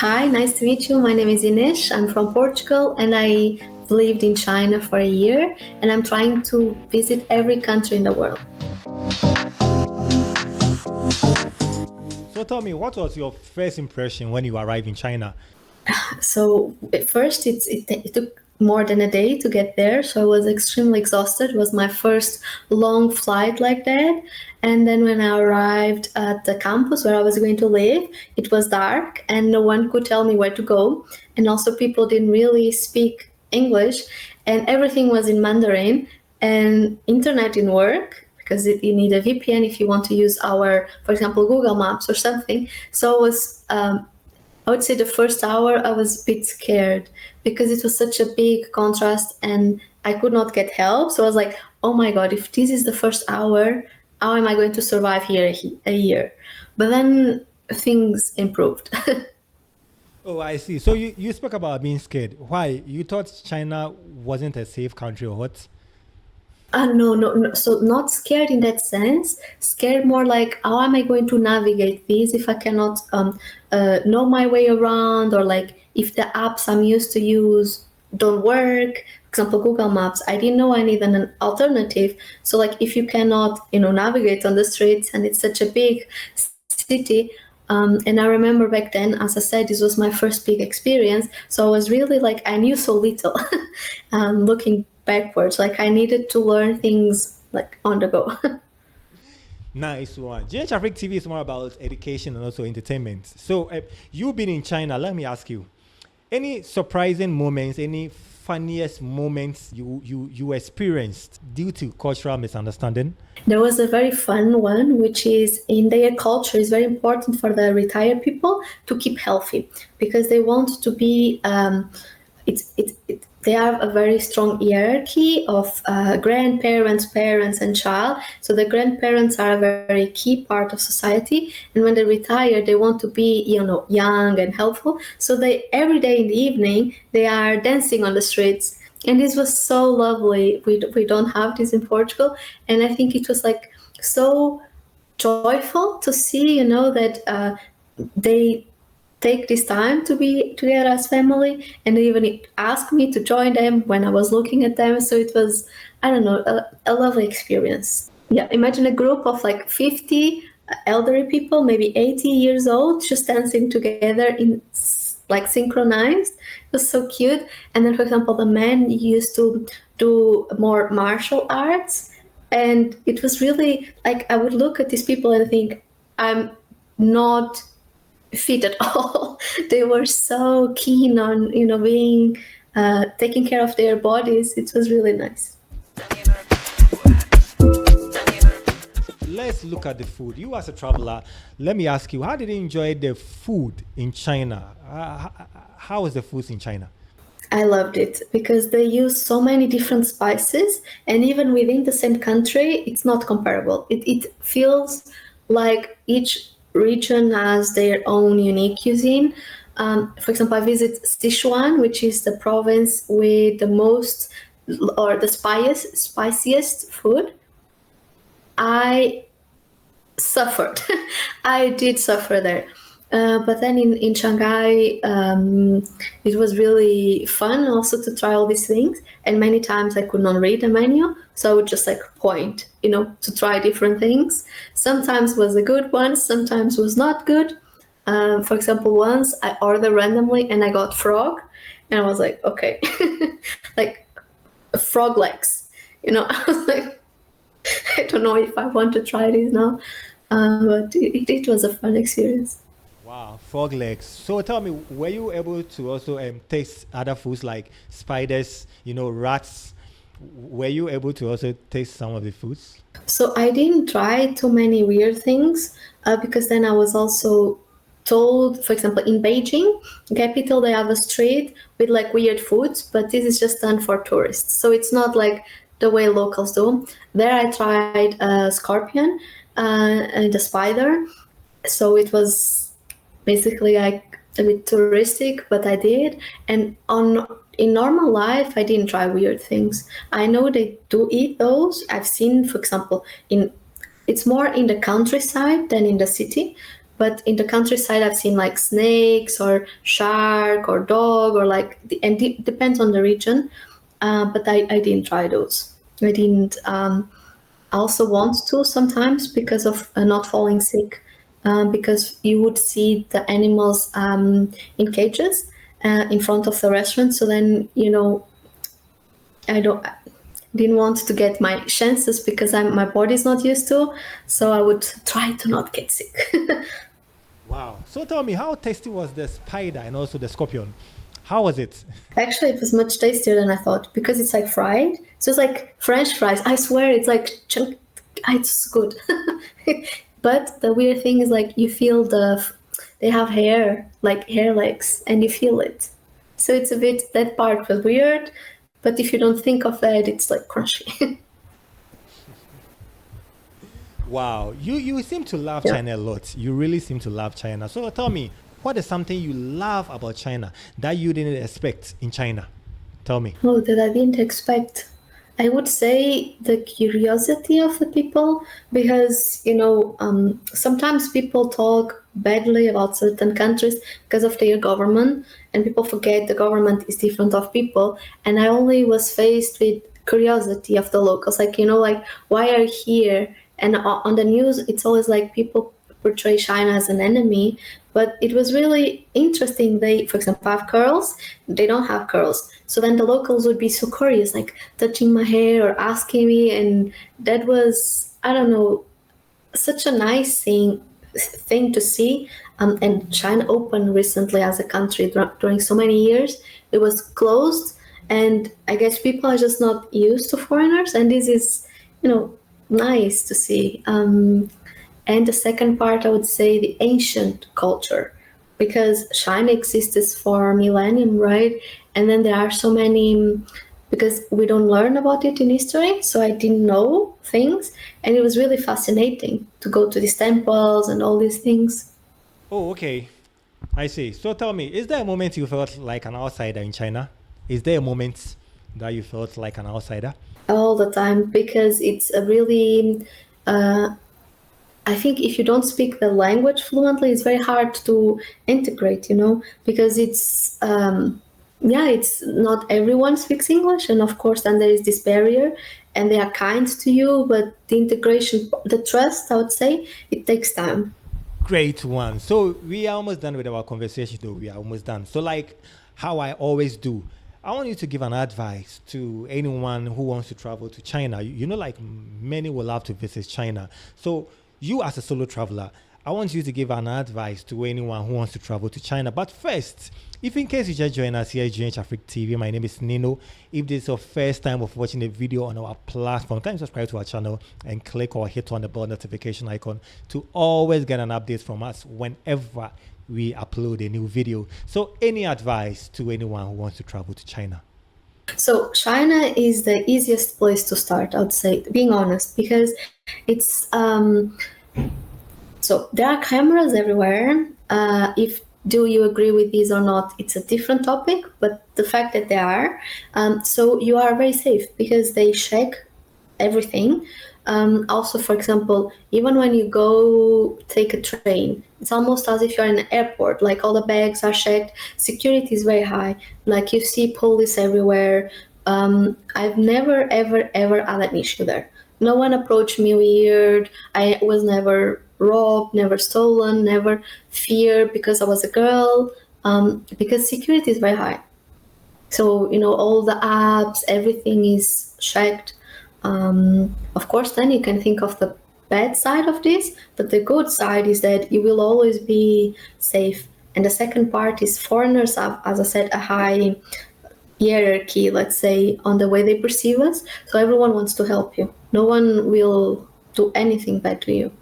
Hi, nice to meet you. My name is Ines. I'm from Portugal and I lived in China for a year and I'm trying to visit every country in the world. So tell me, what was your first impression when you arrived in China? So at first it took more than a day to get there. So I was extremely exhausted. It was my first long flight like that. And then when I arrived at the campus where I was going to live, it was dark and no one could tell me where to go. And also people didn't really speak English and everything was in Mandarin and internet didn't work because you need a VPN if you want to use our, for example, Google Maps or something. So it was I would say the first hour I was a bit scared because it was such a big contrast and I could not get help. So I was like, oh my God, if this is the first hour, how am I going to survive here a year? But then things improved. Oh, I see. So you spoke about being scared. Why? You thought China wasn't a safe country or what? No. So not scared in that sense. Scared more like, how am I going to navigate this if I cannot know my way around, or like if the apps I'm used to use don't work. For example, Google Maps. I didn't know I need an alternative. So like, if you cannot, navigate on the streets, and it's such a big city. And I remember back then, as I said, this was my first big experience. So I was really like, I knew so little. Looking backwards, like I needed to learn things like on the go. Nice one. GH Africa TV is more about education and also entertainment. So you've been in China. Let me ask you, any surprising moments, any funniest moments you experienced due to cultural misunderstanding? There was a very fun one, which is in their culture, it's very important for the retired people to keep healthy because they want to be. They have a very strong hierarchy of grandparents, parents, and child. So the grandparents are a very key part of society, and when they retire, they want to be, young and helpful. So they every day in the evening they are dancing on the streets, and this was so lovely. We don't have this in Portugal, and I think it was like so joyful to see, that they take this time to be together as family, and they even asked me to join them when I was looking at them. So it was, I don't know, a lovely experience. Yeah, imagine a group of like 50 elderly people, maybe 80 years old, just dancing together in like synchronized. It was so cute. And then, for example, the men used to do more martial arts, and it was really like I would look at these people and think, I'm not fit at all. They were so keen on, being taking care of their bodies. It was really nice. Let's look at the food. You as a traveler, let me ask you, how did you enjoy the food in China? How was the food in China? I loved it because they use so many different spices, and even within the same country, it's not comparable. It feels like each region has their own unique cuisine. For example, I visit Sichuan, which is the province with the most or the spiciest food. I suffered. I did suffer there. But then in Shanghai, it was really fun also to try all these things. And many times I could not read the menu, so I would just like point, to try different things. Sometimes was a good one, sometimes was not good. For example, once I ordered randomly and I got frog, and I was like, okay, like frog legs. I was like, I don't know if I want to try this now, but it was a fun experience. Wow, frog legs. So tell me, were you able to also taste other foods like spiders, rats? Were you able to also taste some of the foods? So I didn't try too many weird things because then I was also told, for example, in Beijing, capital, they have a street with like weird foods, but this is just done for tourists. So it's not like the way locals do. There I tried a scorpion and a spider. So it was basically like a bit touristic, but I did. And in normal life, I didn't try weird things. I know they do eat those. I've seen, for example, it's more in the countryside than in the city. But in the countryside, I've seen like snakes or shark or dog or like, and it depends on the region. But I didn't try those. I didn't. I also want to sometimes because of not falling sick, because you would see the animals in cages in front of the restaurant. So then, I didn't want to get my chances because my body's not used to. So I would try to not get sick. Wow. So tell me, how tasty was the spider and also the scorpion? How was it? Actually, it was much tastier than I thought because it's like fried. So it's like French fries. I swear, it's like it's good. But the weird thing is like you feel they have hair, like hair legs, and you feel it. So it's a bit, that part was weird. But if you don't think of that, it's like crunchy. Wow. You seem to love Yeah. China a lot. You really seem to love China. So tell me, what is something you love about China that you didn't expect in China? Tell me. Oh, that I didn't expect. I would say the curiosity of the people, because sometimes people talk badly about certain countries because of their government, and people forget the government is different of people. And I only was faced with curiosity of the locals, like like, why are you here? And on the news, it's always like people portray China as an enemy, but it was really interesting. They, for example, have curls, they don't have curls. So then the locals would be so curious, like touching my hair or asking me, and that was, I don't know, such a nice thing to see. And China opened recently as a country during so many years. It was closed, and I guess people are just not used to foreigners, and this is, nice to see. And the second part, I would say the ancient culture, because China existed for millennium, right? And then there are so many, because we don't learn about it in history, so I didn't know things, and it was really fascinating to go to these temples and all these things. Oh, okay. I see. So tell me, is there a moment you felt like an outsider in China? Is there a moment that you felt like an outsider? All the time, because it's a really I think if you don't speak the language fluently, it's very hard to integrate, because it's not everyone speaks English. And of course, then there is this barrier, and they are kind to you, but the integration, the trust, I would say, it takes time. Great one. So we are almost done with our conversation, though. We are almost done. So, like how I always do, I want you to give an advice to anyone who wants to travel to China. Like many will love to visit China. So, you as a solo traveler, I want you to give an advice to anyone who wants to travel to China. But first, if in case you just join us here at didint Africa TV, my name is Nino. If this is your first time of watching a video on our platform, kindly subscribe to our channel and click or hit on the bell notification icon to always get an update from us whenever we upload a new video. So any advice to anyone who wants to travel to China? So China is the easiest place to start, I would say, being honest, because it's so there are cameras everywhere. If do you agree with these or not, it's a different topic, but the fact that they are, so you are very safe because they check everything. Also, for example, even when you go take a train, it's almost as if you're in an airport, like all the bags are checked. Security is very high, like you see police everywhere. I've never ever had an issue there. No one approached me weird. I was never robbed, never stolen, never feared because I was a girl, because security is very high. So all the apps, everything is checked. Of course, then you can think of the bad side of this, but the good side is that you will always be safe. And the second part is foreigners have, as I said, a high hierarchy, let's say, on the way they perceive us. So everyone wants to help you. No one will do anything bad to you.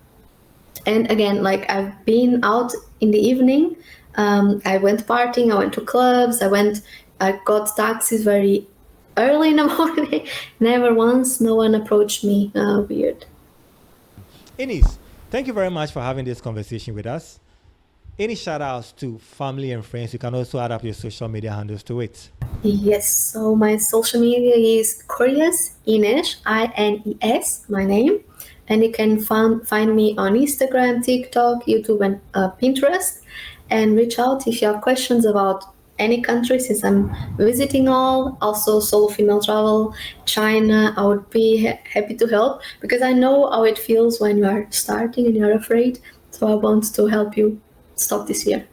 And again, like I've been out in the evening, I went partying, I went to clubs, I got taxis very early in the morning. Never once, no one approached me weird. Enis, thank you very much for having this conversation with us. Any shout outs to family and friends? You can also add up your social media handles to it. Yes, so my social media is Curious Ines, Ines, my name. And you can find me on Instagram, TikTok, YouTube, and Pinterest. And reach out if you have questions about any country, since I'm visiting all, also solo female travel, China. I would be happy to help, because I know how it feels when you are starting and you're afraid. So I want to help you stop this fear.